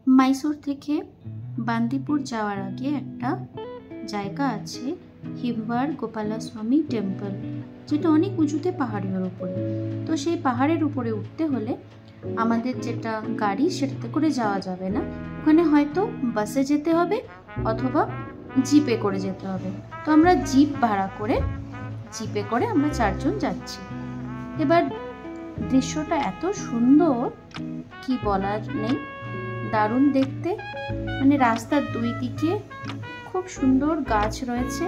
মাইসোর থেকে বান্দিপুর যাওয়ার আগে একটা জায়গা আছে হিমবার গোপালাস্বামী টেম্পল, যেটা অনেক উঁচুতে পাহাড়ের উপরে। তো সেই পাহাড়ের উপরে উঠতে হলে আমাদের যেটা গাড়ি সেটাতে করে যাওয়া যাবে না, ওখানে হয়তো বাসে যেতে হবে অথবা জিপে করে যেতে হবে। তো আমরা জিপ ভাড়া করে জিপে করে আমরা 4 জন যাচ্ছি। এবার দৃশ্যটা এত সুন্দর কি বলার নেই, দারুণ দেখতে। মানে রাস্তার দুই দিকে খুব সুন্দর গাছ রয়েছে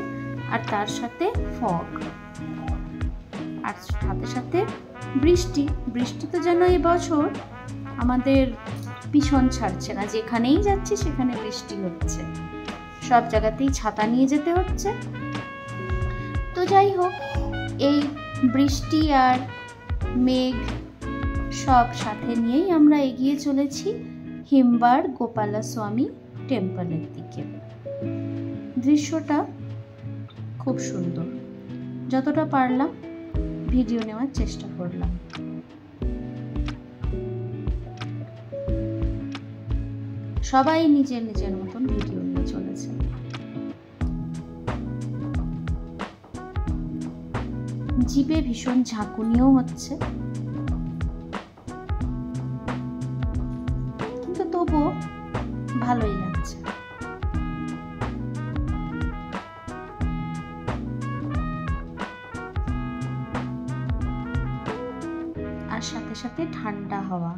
আর তার সাথে ফগ, আর সাথে সাথে বৃষ্টি তো যেন এবছর আমাদের পিছন ছাড়ছে না, যেখানেই যাচ্ছি সেখানে বৃষ্টি হচ্ছে, সব জায়গাতেই ছাতা নিয়ে যেতে হচ্ছে। তো যাই হোক, এই বৃষ্টি আর মেঘ সব সাথে নিয়েই আমরা এগিয়ে চলেছি হিমবার গোপালাস্বামী টেম্পলের দিকে। দৃশ্যটা খুব সুন্দর, যতটা পারলাম ভিডিও নেওয়ার চেষ্টা করলাম। সবাই নিজের নিজের মতন ভিডিও নিয়ে চলেছে। জিপে ভীষণ ঝাঁকুনিও হচ্ছে, কিন্তু তবুও ভালোই লাগছে। আর সাথে সাথে ঠান্ডা হাওয়া।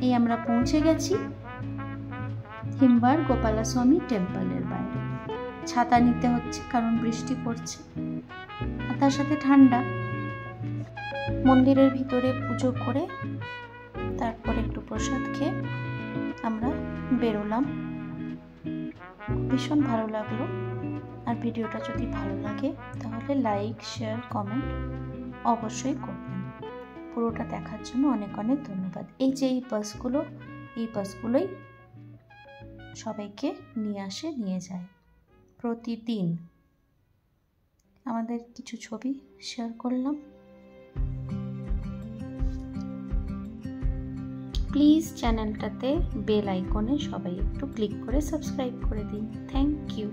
এই আমরা পৌঁছে গেছি হিমবার গোপালাস্বামী টেম্পলের বাইরে। ছাতা নিতে হচ্ছে কারণ বৃষ্টি পড়ছে, আর তার সাথে ঠান্ডা। মন্দিরের ভিতরে পুজো করে তারপর একটু প্রসাদ খেয়ে আমরা বেরোলাম। ভীষণ ভালো লাগলো। আর ভিডিওটা যদি ভালো লাগে তাহলে লাইক, শেয়ার, কমেন্ট অবশ্যই করবেন। পুরোটা দেখার জন্য অনেক অনেক ধন্যবাদ। এই যে এই বাসগুলোই সবাইকে নিয়ে যায় প্রতিদিন। আমাদের কিছু ছবি শেয়ার করলাম। প্লিজ চ্যানেলটাতে বেল আইকনে সবাই একটু ক্লিক করে সাবস্ক্রাইব করে দিন। Thank you.